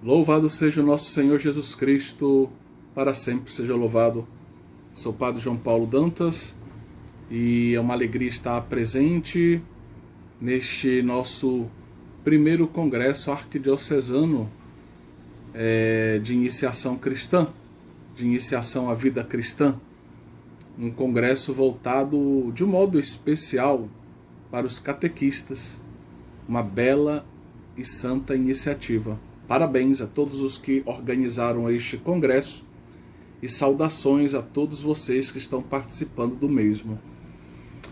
Louvado seja o nosso Senhor Jesus Cristo, para sempre seja louvado. Sou o Padre João Paulo Dantas e é uma alegria estar presente neste nosso primeiro congresso arquidiocesano de iniciação cristã, de iniciação à vida cristã. Um congresso voltado de um modo especial para os catequistas. Uma bela e santa iniciativa. Parabéns a todos os que organizaram este congresso e saudações a todos vocês que estão participando do mesmo.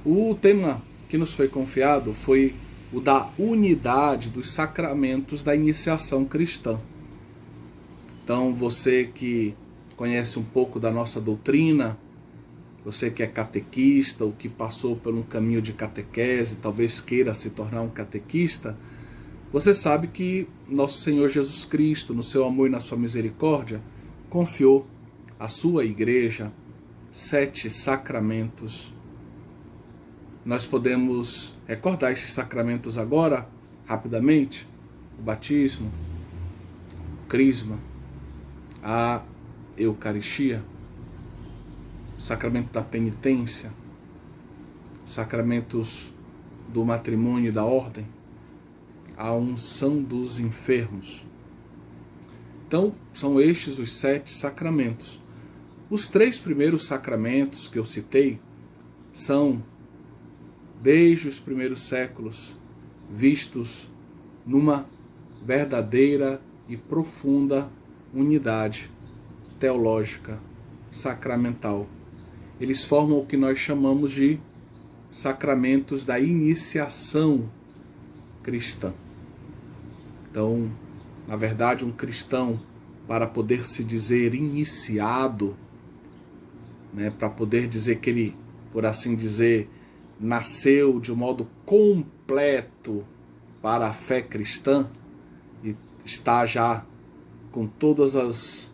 O tema que nos foi confiado foi o da unidade dos sacramentos da iniciação cristã. Então, você que conhece um pouco da nossa doutrina, você que é catequista ou que passou por um caminho de catequese, talvez queira se tornar um catequista, você sabe que nosso Senhor Jesus Cristo, no seu amor e na sua misericórdia, confiou à sua igreja 7 sacramentos. Nós podemos recordar esses sacramentos agora, rapidamente: o batismo, o crisma, a Eucaristia, o sacramento da penitência, sacramentos do matrimônio e da ordem, a unção dos enfermos. Então, são estes os 7 sacramentos. Os 3 primeiros sacramentos que eu citei são, desde os primeiros séculos, vistos numa verdadeira e profunda unidade teológica, sacramental. Eles formam o que nós chamamos de sacramentos da iniciação cristã. Então, na verdade, um cristão, para poder se dizer iniciado, para poder dizer que ele, por assim dizer, nasceu de um modo completo para a fé cristã e está já com todas as,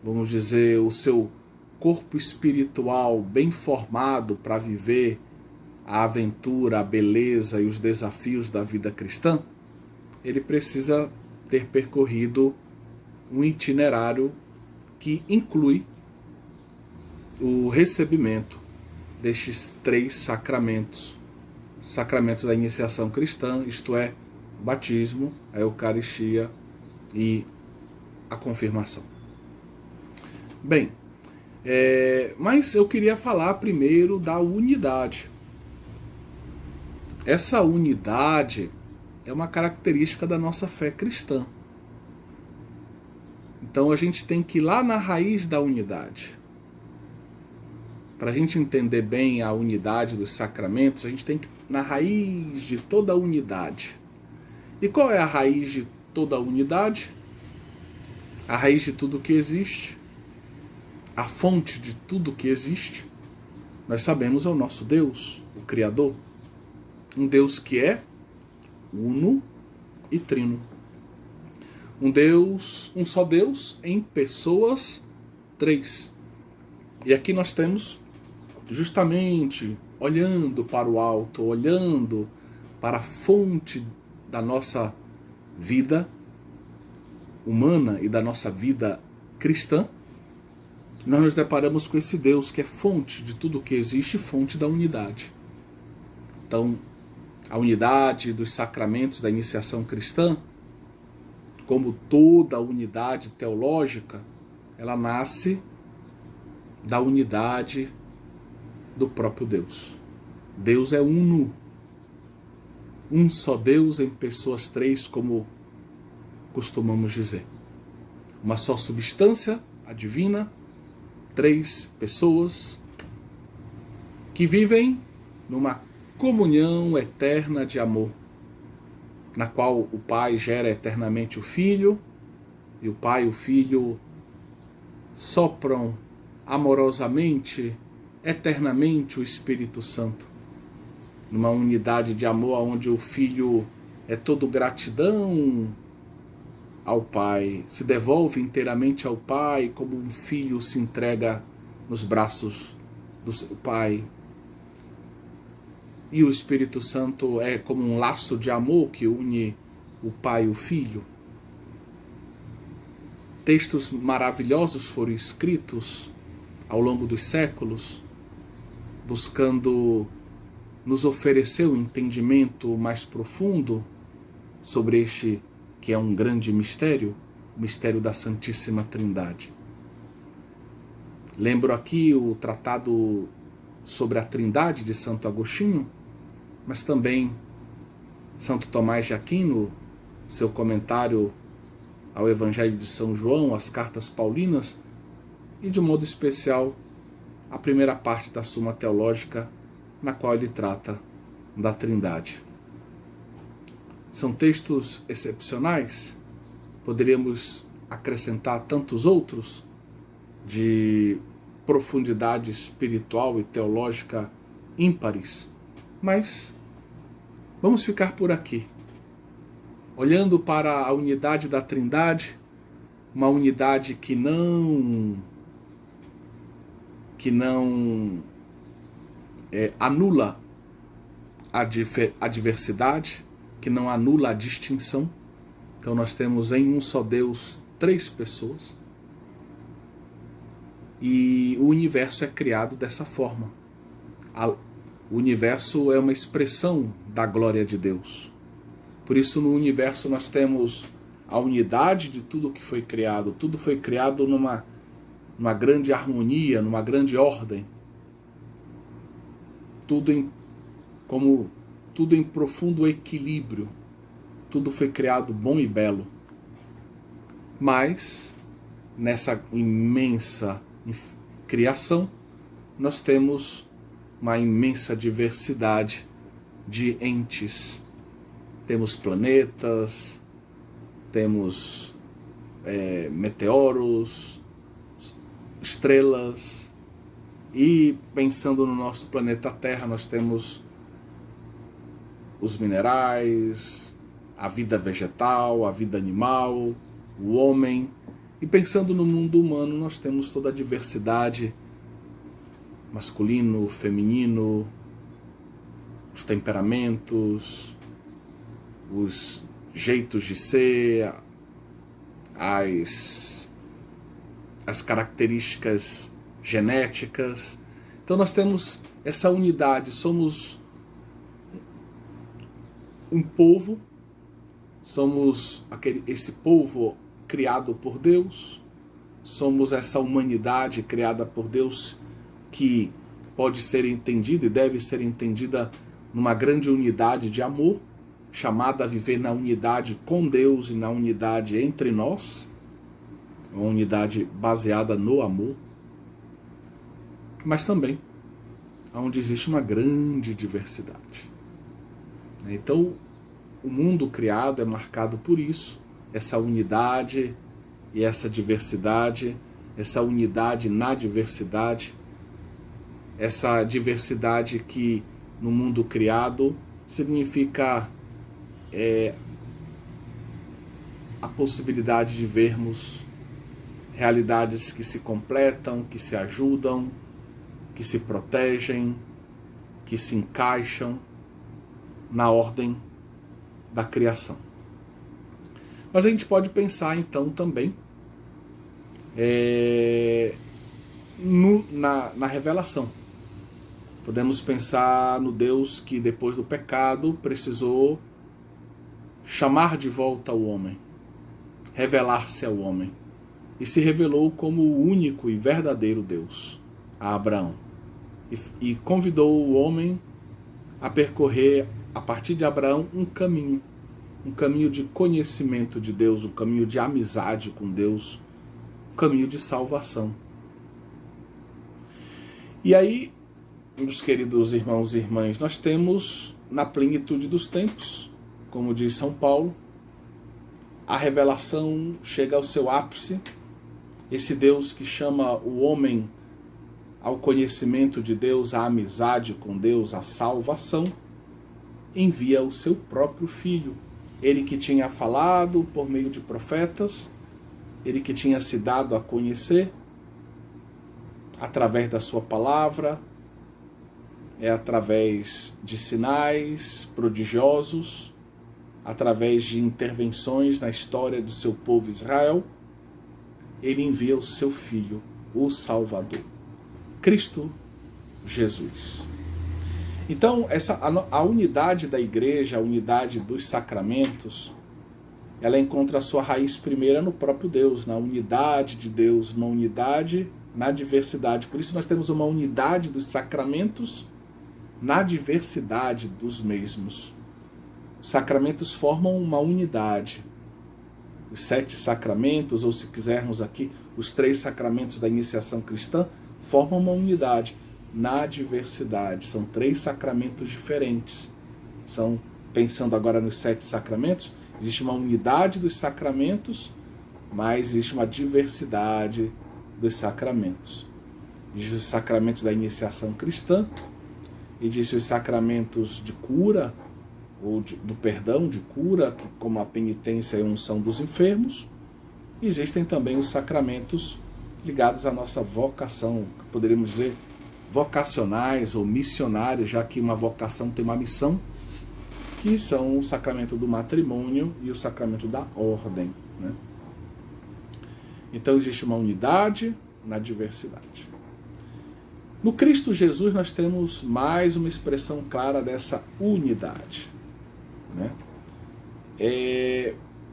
vamos dizer, o seu corpo espiritual bem formado para viver a aventura, a beleza e os desafios da vida cristã, ele precisa ter percorrido um itinerário que inclui o recebimento destes 3 sacramentos. Sacramentos da iniciação cristã, isto é, o batismo, a Eucaristia e a confirmação. Bem, mas eu queria falar primeiro da unidade. Essa unidade é uma característica da nossa fé cristã. Então a gente tem que ir lá na raiz da unidade. Para a gente entender bem a unidade dos sacramentos, a gente tem que ir na raiz de toda a unidade. E qual é a raiz de toda a unidade? A raiz de tudo que existe, a fonte de tudo que existe, nós sabemos, é o nosso Deus, o Criador. Um Deus que é uno e trino. Um só Deus em pessoas 3. E aqui nós temos, justamente, olhando para o alto, olhando para a fonte da nossa vida humana e da nossa vida cristã, nós nos deparamos com esse Deus que é fonte de tudo que existe, fonte da unidade. Então, a unidade dos sacramentos da iniciação cristã, como toda unidade teológica, ela nasce da unidade do próprio Deus. Deus é uno. Um só Deus em pessoas 3, como costumamos dizer. Uma só substância, a divina, 3 pessoas que vivem numa comunhão eterna de amor, na qual o Pai gera eternamente o Filho, e o Pai e o Filho sopram amorosamente, eternamente o Espírito Santo, numa unidade de amor onde o Filho é todo gratidão ao Pai, se devolve inteiramente ao Pai, como um filho se entrega nos braços do seu Pai. E o Espírito Santo é como um laço de amor que une o Pai e o Filho. Textos maravilhosos foram escritos ao longo dos séculos, buscando nos oferecer um entendimento mais profundo sobre este que é um grande mistério, o mistério da Santíssima Trindade. Lembro aqui o tratado sobre a Trindade de Santo Agostinho, mas também Santo Tomás de Aquino, seu comentário ao Evangelho de São João, as cartas paulinas, e de modo especial a primeira parte da Suma Teológica, na qual ele trata da Trindade. São textos excepcionais, poderíamos acrescentar tantos outros, de profundidade espiritual e teológica ímpares, mas vamos ficar por aqui, olhando para a unidade da Trindade, uma unidade que não anula a diversidade, que não anula a distinção. Então nós temos em um só Deus 3 pessoas, e o universo é criado dessa forma. O universo é uma expressão da glória de Deus. Por isso no universo nós temos a unidade de tudo que foi criado. Tudo foi criado numa grande harmonia, numa grande ordem. Tudo em profundo equilíbrio. Tudo foi criado bom e belo. Mas nessa imensa criação, nós temos uma imensa diversidade de entes. Temos planetas, temos meteoros, estrelas, e pensando no nosso planeta Terra, nós temos os minerais, a vida vegetal, a vida animal, o homem. E pensando no mundo humano, nós temos toda a diversidade masculino, feminino, os temperamentos, os jeitos de ser, as características genéticas. Então nós temos essa unidade, somos um povo, somos esse povo criado por Deus, somos essa humanidade criada por Deus, que pode ser entendida e deve ser entendida numa grande unidade de amor, chamada a viver na unidade com Deus e na unidade entre nós, uma unidade baseada no amor, mas também onde existe uma grande diversidade. Então, o mundo criado é marcado por isso, essa unidade e essa diversidade, essa unidade na diversidade, essa diversidade que no mundo criado significa a possibilidade de vermos realidades que se completam, que se ajudam, que se protegem, que se encaixam na ordem da criação. Mas a gente pode pensar então também na revelação. Podemos pensar no Deus que depois do pecado precisou chamar de volta o homem, revelar-se ao homem, e se revelou como o único e verdadeiro Deus a Abraão, e convidou o homem a percorrer a partir de Abraão um caminho de conhecimento de Deus, um caminho de amizade com Deus, um caminho de salvação. E aí, meus queridos irmãos e irmãs, nós temos na plenitude dos tempos, como diz São Paulo, a revelação chega ao seu ápice. Esse Deus que chama o homem ao conhecimento de Deus, à amizade com Deus, à salvação, envia o seu próprio Filho. Ele que tinha falado por meio de profetas, ele que tinha se dado a conhecer através da sua palavra, através de sinais prodigiosos, através de intervenções na história do seu povo Israel, ele envia o seu Filho, o Salvador, Cristo Jesus. Então, a unidade da igreja, a unidade dos sacramentos, ela encontra a sua raiz primeira no próprio Deus, na unidade de Deus, uma unidade na diversidade. Por isso nós temos uma unidade dos sacramentos na diversidade dos mesmos. Os sacramentos formam uma unidade. Os 7 sacramentos, ou se quisermos aqui, os 3 sacramentos da iniciação cristã, formam uma unidade na diversidade. São 3 sacramentos diferentes. Pensando agora nos 7 sacramentos, existe uma unidade dos sacramentos, mas existe uma diversidade dos sacramentos. Existem os sacramentos da iniciação cristã, existem os sacramentos de cura, ou do perdão, de cura, como a penitência e a unção dos enfermos. E existem também os sacramentos ligados à nossa vocação, poderíamos dizer vocacionais ou missionários, já que uma vocação tem uma missão, que são o sacramento do matrimônio e o sacramento da ordem, né? Então existe uma unidade na diversidade. No Cristo Jesus nós temos mais uma expressão clara dessa unidade, né?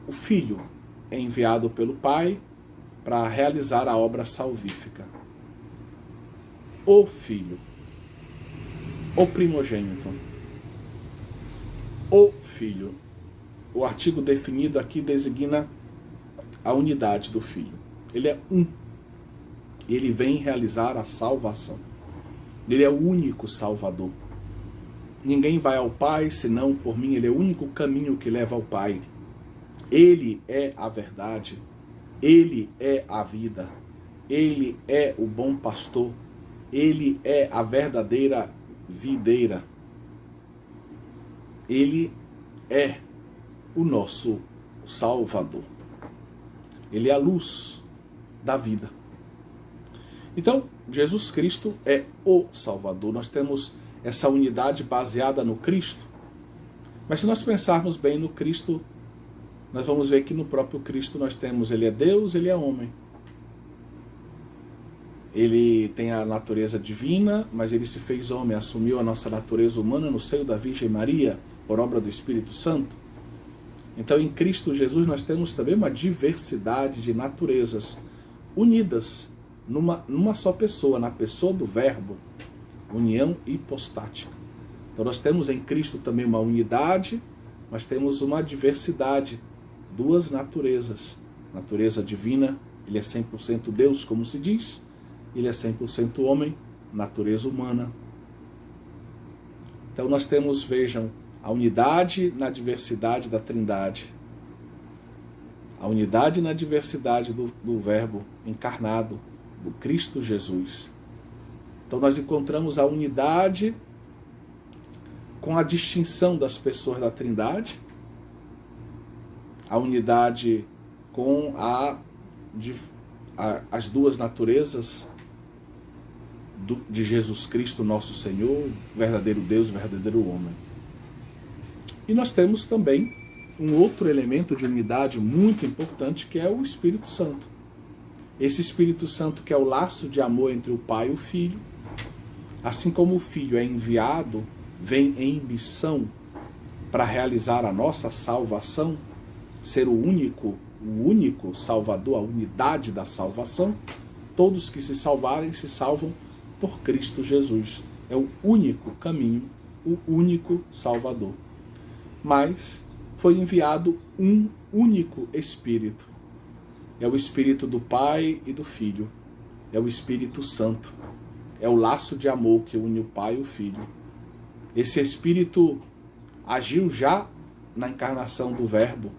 O Filho é enviado pelo Pai para realizar a obra salvífica. O Filho, o primogênito, o Filho. O artigo definido aqui designa a unidade do Filho. Ele é um. Ele vem realizar a salvação. Ele é o único Salvador. Ninguém vai ao Pai senão por mim. Ele é o único caminho que leva ao Pai. Ele é a verdade. Ele é a vida. Ele é o bom pastor. Ele é a verdadeira videira. Ele é o nosso Salvador. Ele é a luz da vida. Então, Jesus Cristo é o Salvador. Nós temos essa unidade baseada no Cristo. Mas se nós pensarmos bem no Cristo, nós vamos ver que no próprio Cristo nós temos, ele é Deus, ele é homem. Ele tem a natureza divina, mas ele se fez homem, assumiu a nossa natureza humana no seio da Virgem Maria, por obra do Espírito Santo. Então, em Cristo Jesus, nós temos também uma diversidade de naturezas unidas numa só pessoa, na pessoa do Verbo, união hipostática. Então, nós temos em Cristo também uma unidade, mas temos uma diversidade, 2 naturezas. Natureza divina, ele é 100% Deus, como se diz, ele é 100% homem, natureza humana. Então, nós temos, vejam, a unidade na diversidade da Trindade. A unidade na diversidade do Verbo encarnado, do Cristo Jesus. Então nós encontramos a unidade com a distinção das pessoas da Trindade, a unidade com as 2 naturezas de Jesus Cristo, nosso Senhor, verdadeiro Deus, verdadeiro homem. E nós temos também um outro elemento de unidade muito importante, que é o Espírito Santo. Esse Espírito Santo que é o laço de amor entre o Pai e o Filho. Assim como o Filho é enviado, vem em missão para realizar a nossa salvação, ser o único Salvador, a unidade da salvação, todos que se salvarem se salvam por Cristo Jesus. É o único caminho, o único Salvador. Mas foi enviado um único Espírito. É o Espírito do Pai e do Filho. É o Espírito Santo. É o laço de amor que une o Pai e o Filho. Esse Espírito agiu já na encarnação do Verbo.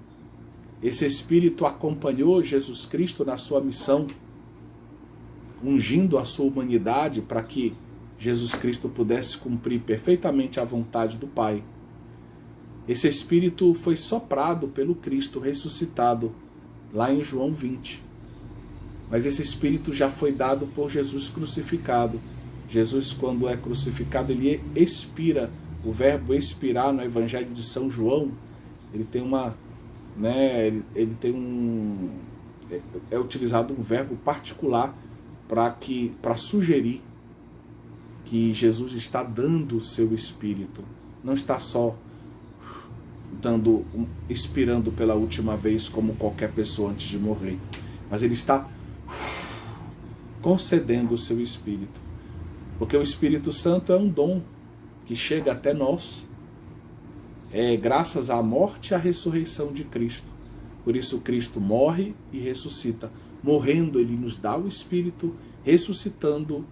Esse Espírito acompanhou Jesus Cristo na sua missão, ungindo a sua humanidade para que Jesus Cristo pudesse cumprir perfeitamente a vontade do Pai. Esse Espírito foi soprado pelo Cristo ressuscitado, lá em João 20. Mas esse Espírito já foi dado por Jesus crucificado. Jesus, quando é crucificado, ele expira. O verbo expirar no Evangelho de São João, ele tem é utilizado um verbo particular para sugerir que Jesus está dando o seu Espírito. Não está só expirando pela última vez como qualquer pessoa antes de morrer, mas ele está concedendo o seu Espírito. Porque o Espírito Santo é um dom que chega até nós graças à morte e à ressurreição de Cristo. Por isso Cristo morre e ressuscita. Morrendo, ele nos dá o Espírito, ressuscitando,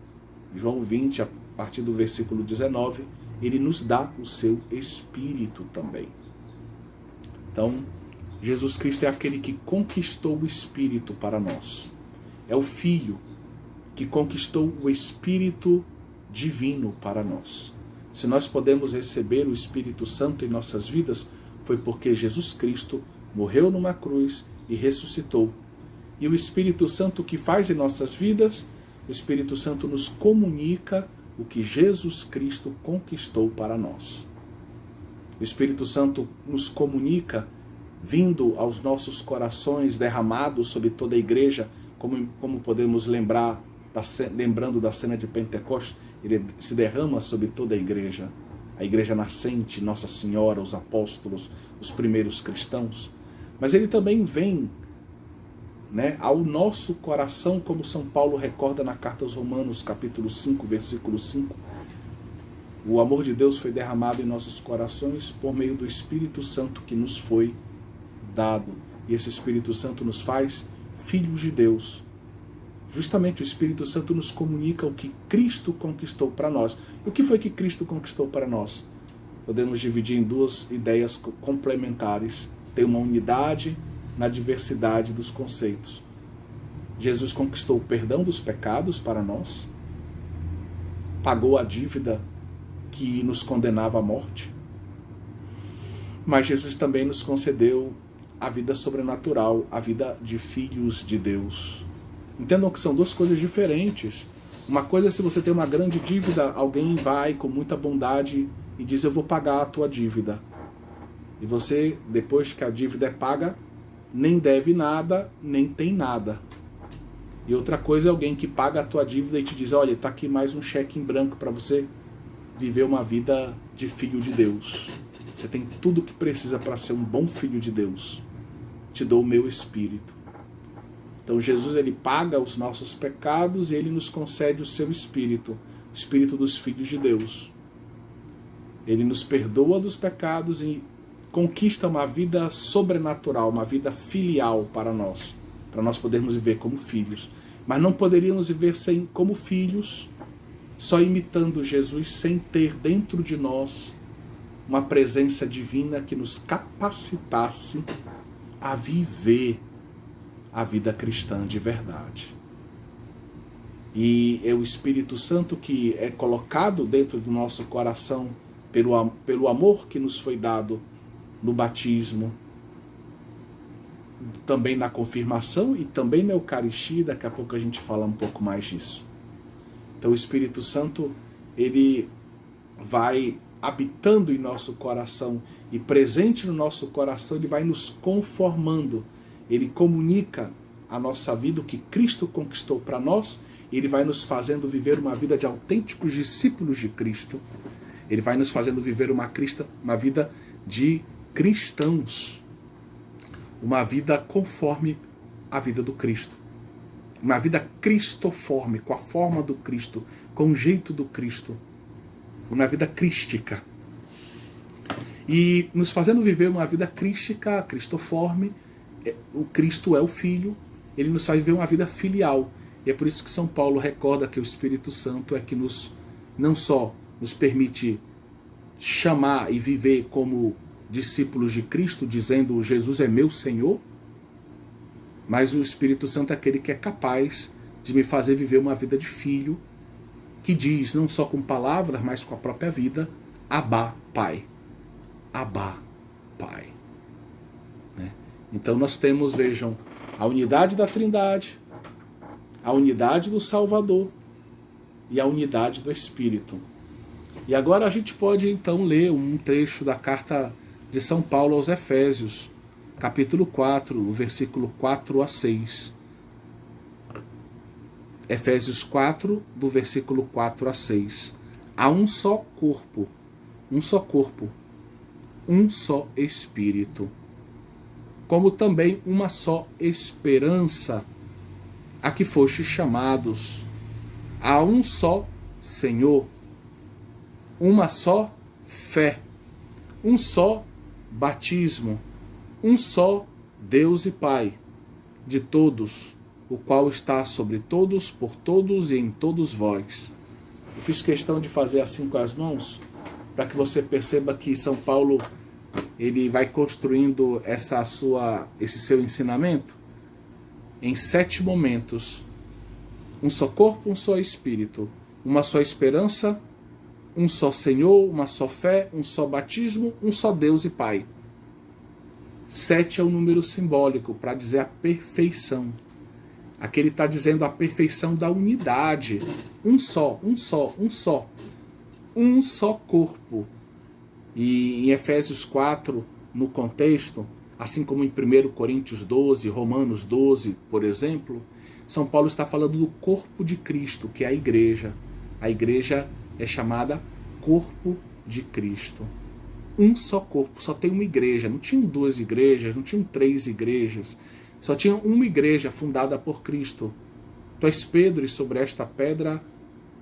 João 20, a partir do versículo 19, ele nos dá o seu Espírito também. Então, Jesus Cristo é aquele que conquistou o Espírito para nós. É o Filho que conquistou o Espírito divino para nós. Se nós podemos receber o Espírito Santo em nossas vidas, foi porque Jesus Cristo morreu numa cruz e ressuscitou. E o Espírito Santo que faz em nossas vidas, o Espírito Santo nos comunica o que Jesus Cristo conquistou para nós. O Espírito Santo nos comunica, vindo aos nossos corações, derramado sobre toda a igreja, como podemos lembrando da cena de Pentecostes, ele se derrama sobre toda a igreja nascente, Nossa Senhora, os apóstolos, os primeiros cristãos. Mas ele também vem ao nosso coração, como São Paulo recorda na carta aos Romanos, capítulo 5, versículo 5. O amor de Deus foi derramado em nossos corações por meio do Espírito Santo que nos foi dado. E esse Espírito Santo nos faz filhos de Deus. Justamente o Espírito Santo nos comunica o que Cristo conquistou para nós. E o que foi que Cristo conquistou para nós? Podemos dividir em duas ideias complementares. Tem uma unidade na diversidade dos conceitos. Jesus conquistou o perdão dos pecados para nós, pagou a dívida que nos condenava à morte, mas Jesus também nos concedeu a vida sobrenatural, a vida de filhos de Deus. Entendam que são duas coisas diferentes. Uma coisa é se você tem uma grande dívida, alguém vai com muita bondade e diz: eu vou pagar a tua dívida. E você, depois que a dívida é paga, nem deve nada, nem tem nada. E outra coisa é alguém que paga a tua dívida e te diz: olha, está aqui mais um cheque em branco para você viver uma vida de filho de Deus. Você tem tudo o que precisa para ser um bom filho de Deus. Te dou o meu Espírito. Então Jesus, ele paga os nossos pecados e ele nos concede o seu Espírito, o Espírito dos filhos de Deus. Ele nos perdoa dos pecados e conquista uma vida sobrenatural, uma vida filial para nós podermos viver como filhos. Mas não poderíamos viver como filhos, só imitando Jesus, sem ter dentro de nós uma presença divina que nos capacitasse a viver a vida cristã de verdade. E é o Espírito Santo que é colocado dentro do nosso coração pelo amor que nos foi dado no batismo, também na confirmação e também na Eucaristia. Daqui a pouco a gente fala um pouco mais disso. Então o Espírito Santo, ele vai habitando em nosso coração e presente no nosso coração, ele vai nos conformando. Ele comunica a nossa vida, o que Cristo conquistou para nós, ele vai nos fazendo viver uma vida de autênticos discípulos de Cristo. Ele vai nos fazendo viver uma vida de cristãos, uma vida conforme a vida do Cristo, uma vida cristoforme, com a forma do Cristo, com o jeito do Cristo, uma vida crística. E nos fazendo viver uma vida crística, cristoforme, o Cristo é o Filho, ele nos faz viver uma vida filial. E é por isso que São Paulo recorda que o Espírito Santo é que não só nos permite chamar e viver como discípulos de Cristo, dizendo: Jesus é meu Senhor, mas o Espírito Santo é aquele que é capaz de me fazer viver uma vida de filho, que diz, não só com palavras, mas com a própria vida: Abba, Pai. Abba, Pai. Então nós temos, vejam, a unidade da Trindade, a unidade do Salvador e a unidade do Espírito. E agora a gente pode então ler um trecho da carta de São Paulo aos Efésios, capítulo 4, o versículo 4 a 6. Efésios 4, do versículo 4 a 6. Há um só corpo, um só Espírito, como também uma só esperança a que fostes chamados. Há um só Senhor, uma só fé, um só batismo, um só Deus e Pai de todos, o qual está sobre todos, por todos e em todos vós. Eu fiz questão de fazer assim com as mãos, para que você perceba que São Paulo ele vai construindo esse seu ensinamento em 7 momentos. Um só corpo, um só Espírito, uma só esperança, um só Senhor, uma só fé, um só batismo, um só Deus e Pai. 7 é um número simbólico para dizer a perfeição. Aqui ele está dizendo a perfeição da unidade. Um só corpo. E em Efésios 4, no contexto, assim como em 1 Coríntios 12, Romanos 12, por exemplo, São Paulo está falando do corpo de Cristo, que é a igreja. A igreja é chamada corpo de Cristo. Um só corpo, só tem uma igreja. Não tinham 2 igrejas, não tinham 3 igrejas. Só tinha uma igreja fundada por Cristo. Tu és Pedro, e sobre esta pedra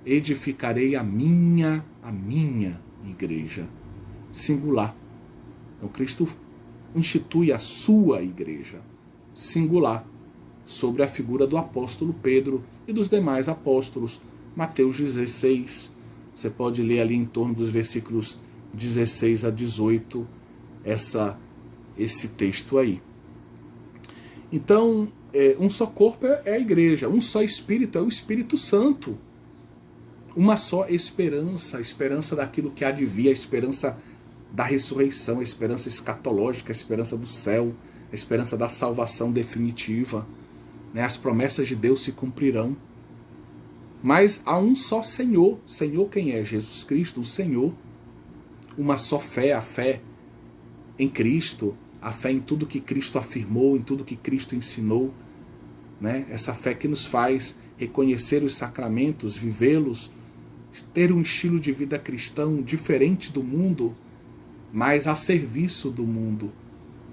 edificarei a minha igreja. Singular. Então Cristo institui a sua igreja. Singular. Sobre a figura do apóstolo Pedro e dos demais apóstolos. Mateus 16. Você pode ler ali em torno dos versículos 16 a 18 esse texto aí. Então, um só corpo é a igreja, um só Espírito é o Espírito Santo. Uma só esperança, a esperança daquilo que há de vir, a esperança da ressurreição, a esperança escatológica, a esperança do céu, a esperança da salvação definitiva. As promessas de Deus se cumprirão. Mas há um só Senhor. Senhor quem é? Jesus Cristo, o Senhor. Uma só fé, a fé em Cristo, a fé em tudo que Cristo afirmou, em tudo que Cristo ensinou. Essa fé que nos faz reconhecer os sacramentos, vivê-los, ter um estilo de vida cristão diferente do mundo, mas a serviço do mundo,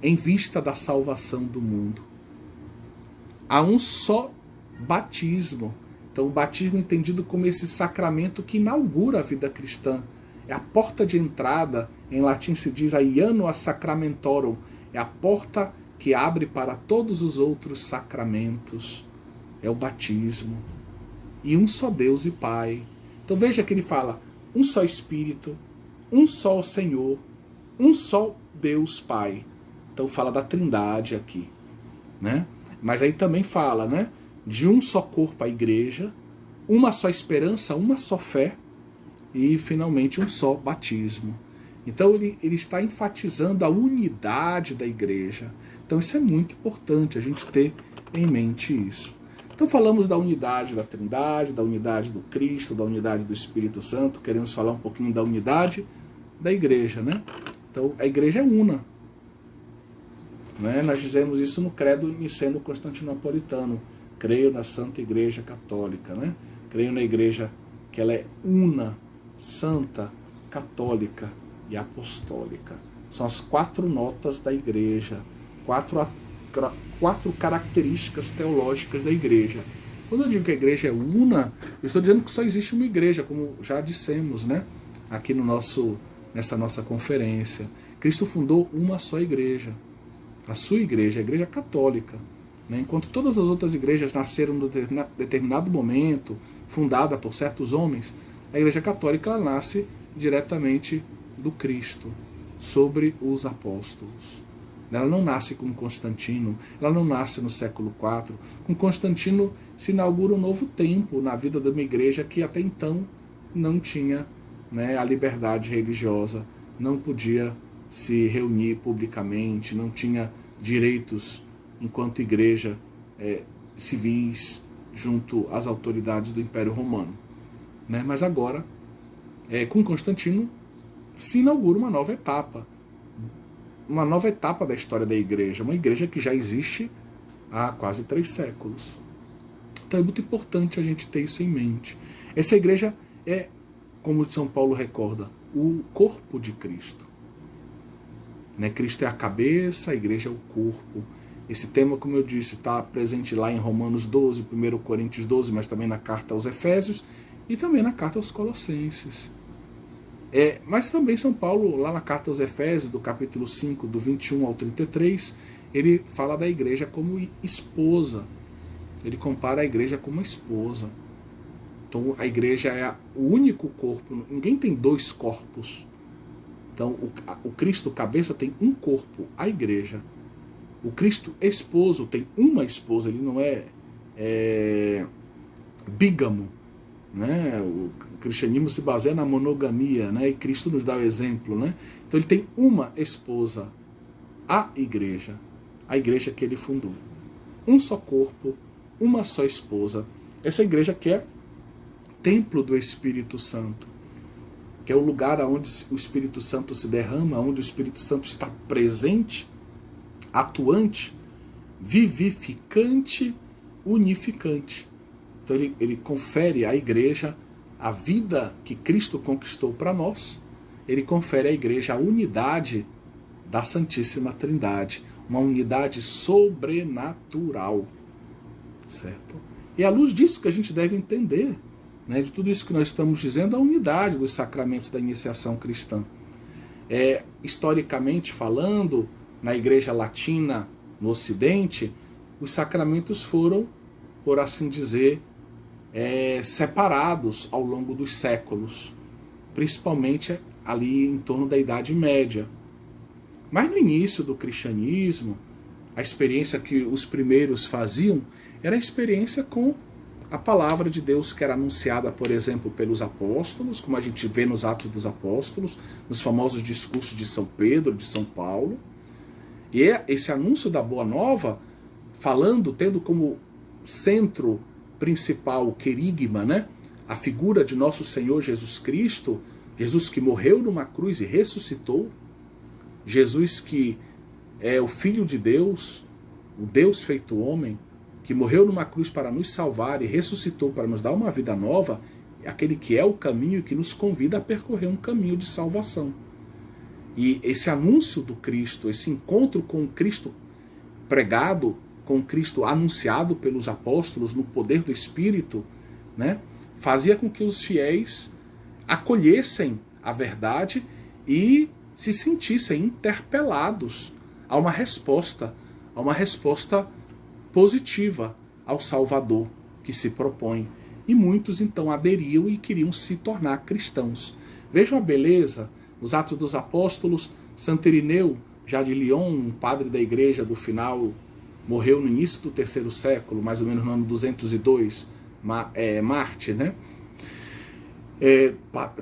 em vista da salvação do mundo. Há um só batismo. Então o batismo é entendido como esse sacramento que inaugura a vida cristã. É a porta de entrada, em latim se diz aianua sacramentorum, é a porta que abre para todos os outros sacramentos. É o batismo. E um só Deus e Pai. Então veja que ele fala, um só Espírito, um só Senhor, um só Deus Pai. Então fala da Trindade aqui. Mas aí também fala, de um só corpo a igreja, uma só esperança, uma só fé, e finalmente um só batismo. Então ele está enfatizando a unidade da igreja. Então isso é muito importante a gente ter em mente isso. Então falamos da unidade da Trindade, da unidade do Cristo, da unidade do Espírito Santo. Queremos falar um pouquinho da unidade da igreja, Então a igreja é una. Nós dizemos isso no credo niceno-constantinopolitano. Creio na Santa Igreja Católica. Creio na igreja que ela é una, santa, católica e apostólica. São as 4 notas da igreja, 4 características teológicas da igreja. Quando eu digo que a igreja é una, eu estou dizendo que só existe uma igreja, como já dissemos, aqui nessa nossa conferência. Cristo fundou uma só igreja, a sua igreja, a igreja católica. Enquanto todas as outras igrejas nasceram em determinado momento, fundada por certos homens, a igreja católica ela nasce diretamente do Cristo, sobre os apóstolos. Ela não nasce com Constantino, ela não nasce no século IV. Com Constantino se inaugura um novo tempo na vida de uma igreja que até então não tinha a liberdade religiosa, não podia se reunir publicamente, não tinha direitos enquanto igreja civis junto às autoridades do Império Romano. Mas agora, com Constantino, se inaugura uma nova etapa uma nova etapa da história da igreja, uma igreja que já existe há quase 3 séculos. Então é muito importante a gente ter isso em mente. Essa igreja é, como São Paulo recorda, o corpo de Cristo. Né? Cristo é a cabeça, a igreja é o corpo. Esse tema, como eu disse, está presente lá em Romanos 12, 1 Coríntios 12, mas também na carta aos Efésios e também na carta aos Colossenses. Mas também São Paulo, lá na carta aos Efésios, do capítulo 5, do 21 ao 33, ele fala da igreja como esposa. Ele compara a igreja com uma esposa. Então a igreja é o único corpo, ninguém tem 2 corpos. Então o Cristo cabeça tem um corpo, a igreja. O Cristo esposo tem uma esposa, ele não é bígamo. Né? O cristianismo se baseia na monogamia, né? E Cristo nos dá o exemplo. Né? Então ele tem uma esposa, a igreja que ele fundou. Um só corpo, uma só esposa. Essa igreja que é templo do Espírito Santo, que é o lugar onde o Espírito Santo se derrama, onde o Espírito Santo está presente, atuante, vivificante, unificante. Então ele confere à igreja a vida que Cristo conquistou para nós. Ele confere à igreja a unidade da Santíssima Trindade, uma unidade sobrenatural, certo? E é à luz disso que a gente deve entender, né, de tudo isso que nós estamos dizendo, a unidade dos sacramentos da iniciação cristã. Historicamente falando, na Igreja Latina, no Ocidente, os sacramentos foram, por assim dizer, separados ao longo dos séculos, principalmente ali em torno da Idade Média. Mas no início do cristianismo, a experiência que os primeiros faziam era a experiência com a palavra de Deus que era anunciada, por exemplo, pelos apóstolos, como a gente vê nos Atos dos Apóstolos, nos famosos discursos de São Pedro, de São Paulo. E esse anúncio da Boa Nova, tendo como centro principal o querigma, né? A figura de nosso Senhor Jesus Cristo, Jesus que morreu numa cruz e ressuscitou, Jesus que é o Filho de Deus, o Deus feito homem, que morreu numa cruz para nos salvar e ressuscitou para nos dar uma vida nova, é aquele que é o caminho e que nos convida a percorrer um caminho de salvação. E esse anúncio do Cristo, esse encontro com o Cristo pregado, com o Cristo anunciado pelos apóstolos no poder do Espírito, né, fazia com que os fiéis acolhessem a verdade e se sentissem interpelados a uma resposta positiva ao Salvador que se propõe. E muitos então aderiam e queriam se tornar cristãos. Vejam a beleza, nos Atos dos Apóstolos, Santo Irineu, já de Lyon, um padre da igreja do final, morreu no início do 3º século, mais ou menos no ano 202, Marte, né?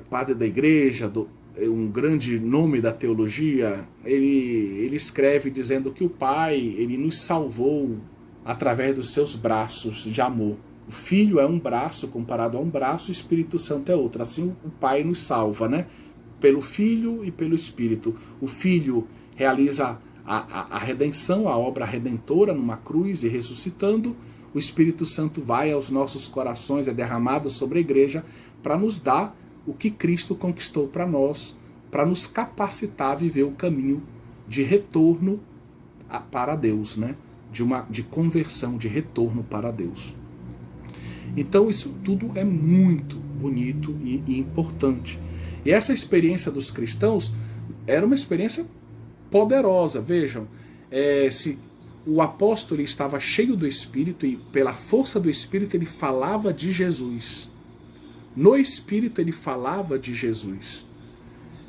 Padre da igreja, um grande nome da teologia, ele escreve dizendo que o Pai, ele nos salvou através dos seus braços de amor. O Filho é um braço comparado a um braço, o Espírito Santo é outro. Assim o Pai nos salva, né? Pelo Filho e pelo Espírito. O Filho realiza a redenção, a obra redentora numa cruz e ressuscitando. O Espírito Santo vai aos nossos corações, é derramado sobre a igreja para nos dar o que Cristo conquistou para nós, para nos capacitar a viver o caminho de retorno para Deus, né? De conversão, de retorno para Deus. Então isso tudo é muito bonito e importante. E essa experiência dos cristãos era uma experiência poderosa. Vejam, se o apóstolo estava cheio do Espírito e pela força do Espírito ele falava de Jesus. No Espírito ele falava de Jesus.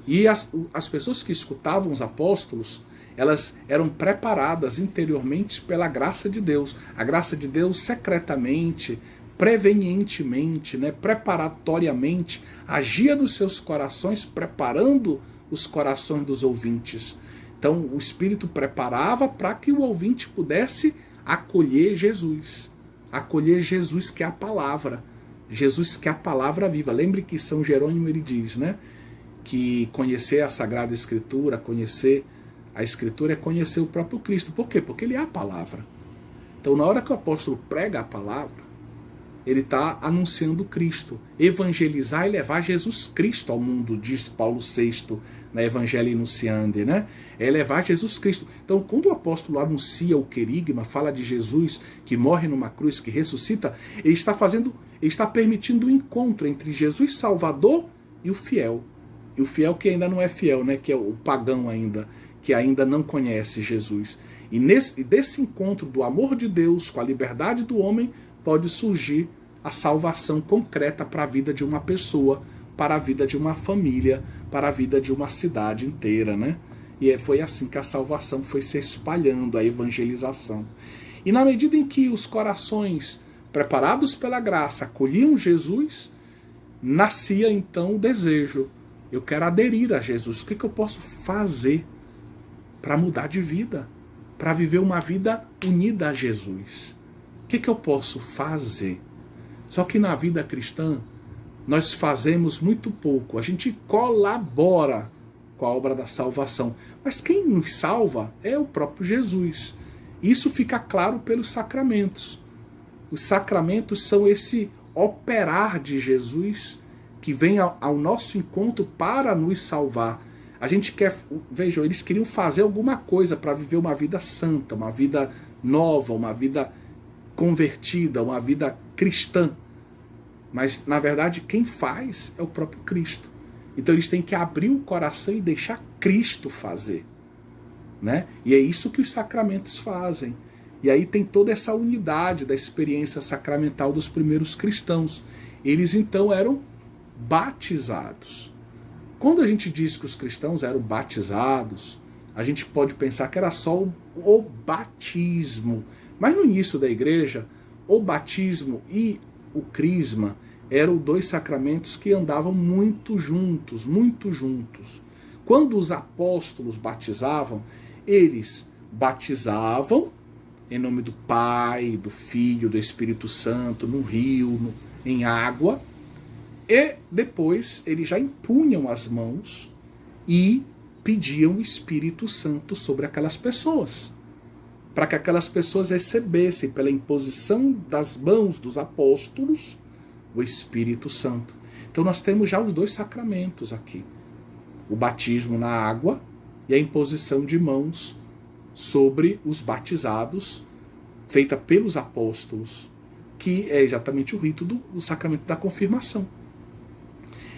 E as pessoas que escutavam os apóstolos, elas eram preparadas interiormente pela graça de Deus. A graça de Deus secretamente, prevenientemente, né, preparatoriamente, agia nos seus corações, preparando os corações dos ouvintes. Então o Espírito preparava para que o ouvinte pudesse acolher Jesus. Acolher Jesus que é a palavra. Jesus que é a palavra viva. Lembre que São Jerônimo ele diz, né, que conhecer a Sagrada Escritura, conhecer A Escritura é conhecer o próprio Cristo. Por quê? Porque ele é a palavra. Então, na hora que o apóstolo prega a palavra, ele está anunciando Cristo. Evangelizar e levar Jesus Cristo ao mundo, diz Paulo VI na Evangelii Nunciandi, né? É levar Jesus Cristo. Então, quando o apóstolo anuncia o querigma, fala de Jesus que morre numa cruz, que ressuscita, ele está permitindo o encontro entre Jesus Salvador e o fiel. E o fiel que ainda não é fiel, né? Que é o pagão ainda, que ainda não conhece Jesus. E desse encontro do amor de Deus com a liberdade do homem, pode surgir a salvação concreta para a vida de uma pessoa, para a vida de uma família, para a vida de uma cidade inteira, né? E foi assim que a salvação foi se espalhando, a evangelização. E na medida em que os corações preparados pela graça acolhiam Jesus, nascia então o desejo. Eu quero aderir a Jesus. O que eu posso fazer para mudar de vida? Para viver uma vida unida a Jesus? O que eu posso fazer? Só que na vida cristã, nós fazemos muito pouco. A gente colabora com a obra da salvação. Mas quem nos salva é o próprio Jesus. Isso fica claro pelos sacramentos. Os sacramentos são esse operar de Jesus que vem ao nosso encontro para nos salvar. A gente quer, vejam, eles queriam fazer alguma coisa para viver uma vida santa, uma vida nova, uma vida convertida, uma vida cristã. Mas, na verdade, quem faz é o próprio Cristo. Então eles têm que abrir o coração e deixar Cristo fazer, né? E é isso que os sacramentos fazem. E aí tem toda essa unidade da experiência sacramental dos primeiros cristãos. Eles então eram batizados. Quando a gente diz que os cristãos eram batizados, a gente pode pensar que era só o batismo. Mas no início da igreja, o batismo e o crisma eram dois sacramentos que andavam muito juntos, muito juntos. Quando os apóstolos batizavam, eles batizavam em nome do Pai, do Filho, do Espírito Santo, no rio, em água, e depois eles já impunham as mãos e pediam o Espírito Santo sobre aquelas pessoas, para que aquelas pessoas recebessem, pela imposição das mãos dos apóstolos, o Espírito Santo. Então nós temos já os dois sacramentos aqui. O batismo na água e a imposição de mãos sobre os batizados, feita pelos apóstolos, que é exatamente o rito do sacramento da confirmação.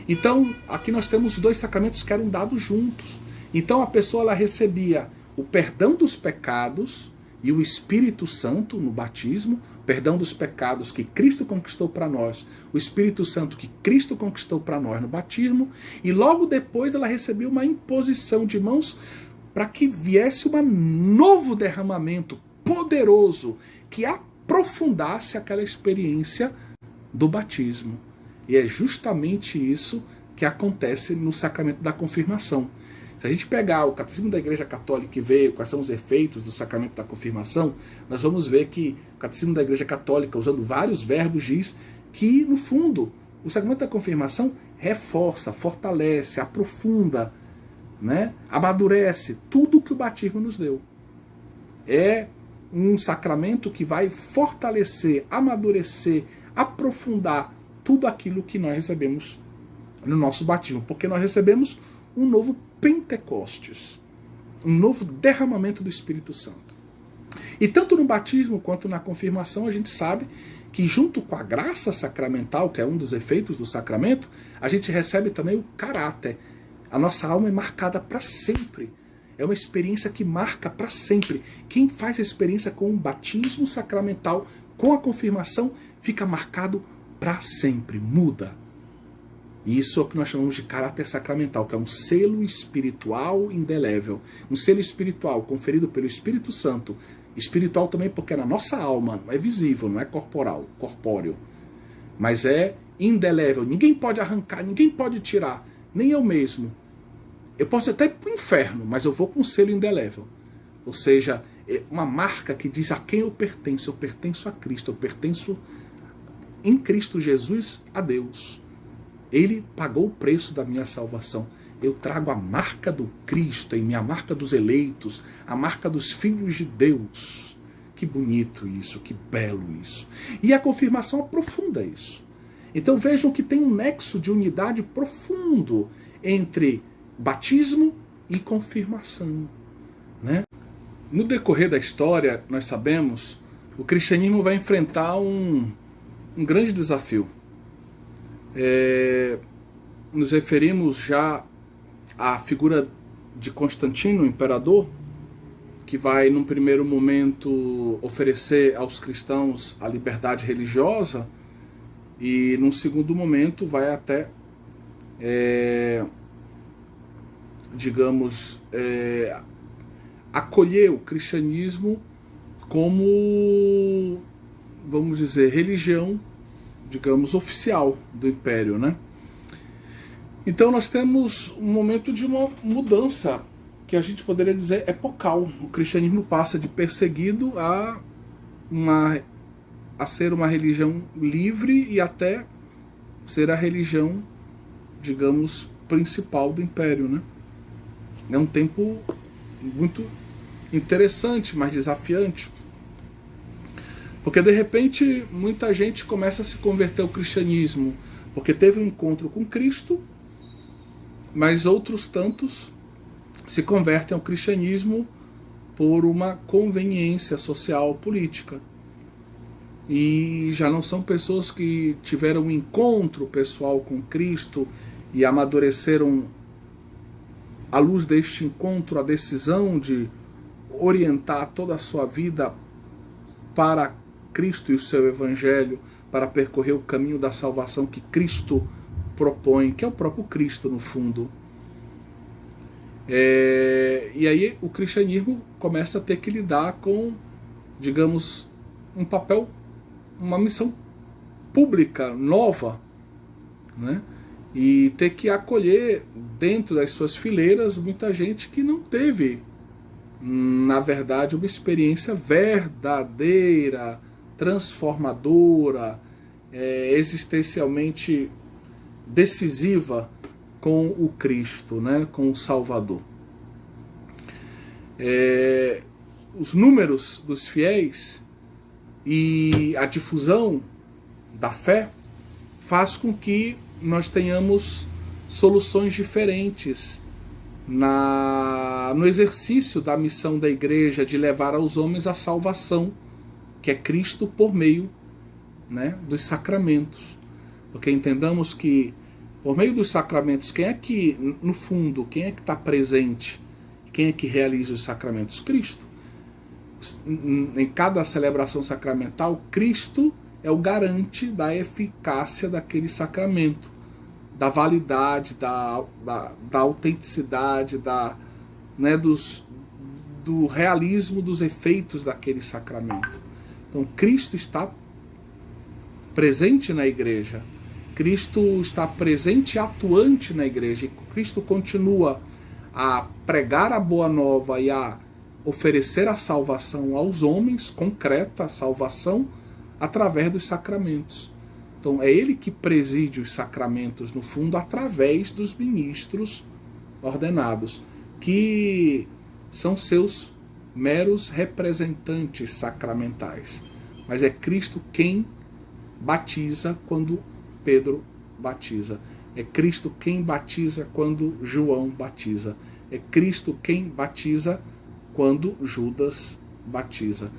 Então, aqui nós temos os dois sacramentos que eram dados juntos. Então a pessoa ela recebia o perdão dos pecados e o Espírito Santo no batismo, perdão dos pecados que Cristo conquistou para nós, o Espírito Santo que Cristo conquistou para nós no batismo, e logo depois ela recebeu uma imposição de mãos para que viesse um novo derramamento poderoso que aprofundasse aquela experiência do batismo. E é justamente isso que acontece no sacramento da confirmação. Se a gente pegar o Catecismo da Igreja Católica e ver quais são os efeitos do sacramento da confirmação, nós vamos ver que o Catecismo da Igreja Católica, usando vários verbos, diz que, no fundo, o sacramento da confirmação reforça, fortalece, aprofunda, né, amadurece tudo que o batismo nos deu. É um sacramento que vai fortalecer, amadurecer, aprofundar tudo aquilo que nós recebemos no nosso batismo, porque nós recebemos um novo Pentecostes, um novo derramamento do Espírito Santo. E tanto no batismo quanto na confirmação a gente sabe que junto com a graça sacramental, que é um dos efeitos do sacramento, a gente recebe também o caráter. A nossa alma é marcada para sempre. É uma experiência que marca para sempre. Quem faz a experiência com o batismo sacramental, com a confirmação, fica marcado para sempre, muda. E isso é o que nós chamamos de caráter sacramental, que é um selo espiritual indelével. Um selo espiritual conferido pelo Espírito Santo. Espiritual também porque é na nossa alma, não é visível, não é corporal, corpóreo. Mas é indelével. Ninguém pode arrancar, ninguém pode tirar, nem eu mesmo. Eu posso até ir para o inferno, mas eu vou com um selo indelével. Ou seja, é uma marca que diz a quem eu pertenço. Eu pertenço a Cristo, eu pertenço em Cristo Jesus a Deus. Ele pagou o preço da minha salvação. eu trago a marca do Cristo em mim, a marca dos eleitos, a marca dos filhos de Deus. Que bonito isso, que belo isso. E a confirmação aprofunda isso. Então vejam que tem um nexo de unidade profundo entre batismo e confirmação, né? No decorrer da história, nós sabemos, o cristianismo vai enfrentar um grande desafio. Nos referimos já à figura de Constantino, o imperador, que vai, num primeiro momento, oferecer aos cristãos a liberdade religiosa e, num segundo momento, vai até, acolher o cristianismo como, vamos dizer, religião, digamos, oficial do império, né? Então nós temos um momento de uma mudança que a gente poderia dizer epocal. O cristianismo passa de perseguido a ser uma religião livre e até ser a religião, digamos, principal do império, né? É um tempo muito interessante, mas desafiante, porque de repente muita gente começa a se converter ao cristianismo porque teve um encontro com Cristo, mas outros tantos se convertem ao cristianismo por uma conveniência social política. E já não são pessoas que tiveram um encontro pessoal com Cristo e amadureceram, à luz deste encontro, a decisão de orientar toda a sua vida para Cristo e o seu Evangelho, para percorrer o caminho da salvação que Cristo propõe, que é o próprio Cristo, no fundo. E aí o cristianismo começa a ter que lidar com, digamos, um papel, uma missão pública nova, né? E ter que acolher dentro das suas fileiras muita gente que não teve, na verdade, uma experiência verdadeira, transformadora, existencialmente decisiva com o Cristo, né? Com o Salvador. Os números dos fiéis e a difusão da fé faz com que nós tenhamos soluções diferentes no exercício da missão da igreja de levar aos homens a salvação, que é Cristo por meio, né, dos sacramentos. Porque entendamos que por meio dos sacramentos, quem é que, no fundo, quem é que está presente? Quem é que realiza os sacramentos? Cristo. Em cada celebração sacramental, Cristo é o garante da eficácia daquele sacramento, da validade, da autenticidade, né, do realismo dos efeitos daquele sacramento. Então, Cristo está presente na igreja, Cristo está presente e atuante na igreja, e Cristo continua a pregar a boa nova e a oferecer a salvação aos homens, concreta a salvação, através dos sacramentos. Então é Ele que preside os sacramentos, no fundo, através dos ministros ordenados, que são seus meros representantes sacramentais. Mas é Cristo quem batiza quando Pedro batiza. É Cristo quem batiza quando João batiza. É Cristo quem batiza quando Judas batiza.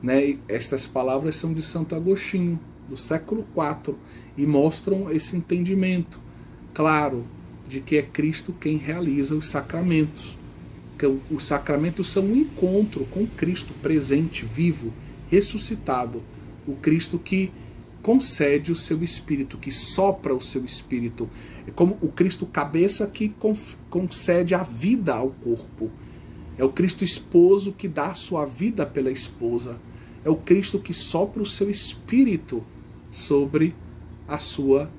Né? E estas palavras são de Santo Agostinho, do século IV, e mostram esse entendimento claro de que é Cristo quem realiza os sacramentos. Que os sacramentos são um encontro com Cristo presente, vivo, ressuscitado. O Cristo que concede o seu Espírito, que sopra o seu Espírito. É como o Cristo cabeça que concede a vida ao corpo. É o Cristo esposo que dá a sua vida pela esposa. É o Cristo que sopra o seu Espírito sobre a sua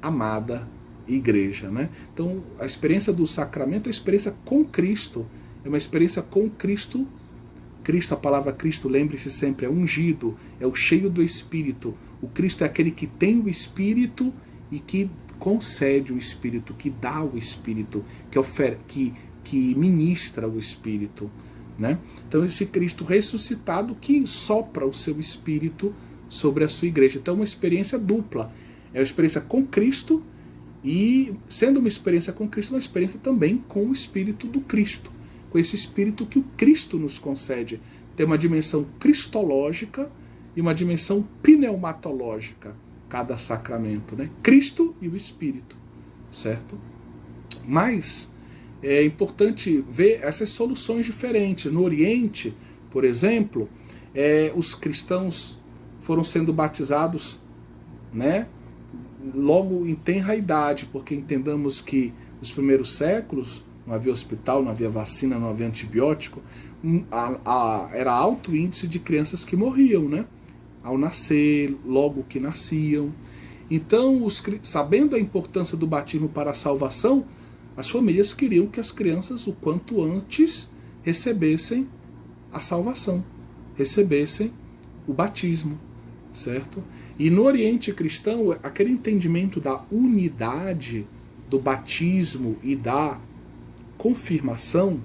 amada igreja, né? Então, a experiência do sacramento é a experiência com Cristo. É uma experiência com Cristo. Cristo, a palavra Cristo, lembre-se sempre, é ungido, é o cheio do Espírito. O Cristo é aquele que tem o Espírito e que concede o Espírito, que dá o Espírito, que ministra o Espírito, né? Então esse Cristo ressuscitado que sopra o seu Espírito sobre a sua igreja. Então é uma experiência dupla. É uma experiência com Cristo e, sendo uma experiência com Cristo, uma experiência também com o Espírito do Cristo, com esse Espírito que o Cristo nos concede. Tem uma dimensão cristológica e uma dimensão pneumatológica, cada sacramento, né? Cristo e o Espírito, certo? Mas é importante ver essas soluções diferentes. No Oriente, por exemplo, os cristãos foram sendo batizados, né, logo em tenra idade, porque entendamos que nos primeiros séculos não havia hospital, não havia vacina, não havia antibiótico, era alto índice de crianças que morriam, né, ao nascer, logo que nasciam. Então, sabendo a importância do batismo para a salvação, as famílias queriam que as crianças, o quanto antes, recebessem a salvação, recebessem o batismo, certo? E no Oriente cristão, aquele entendimento da unidade do batismo e da confirmação,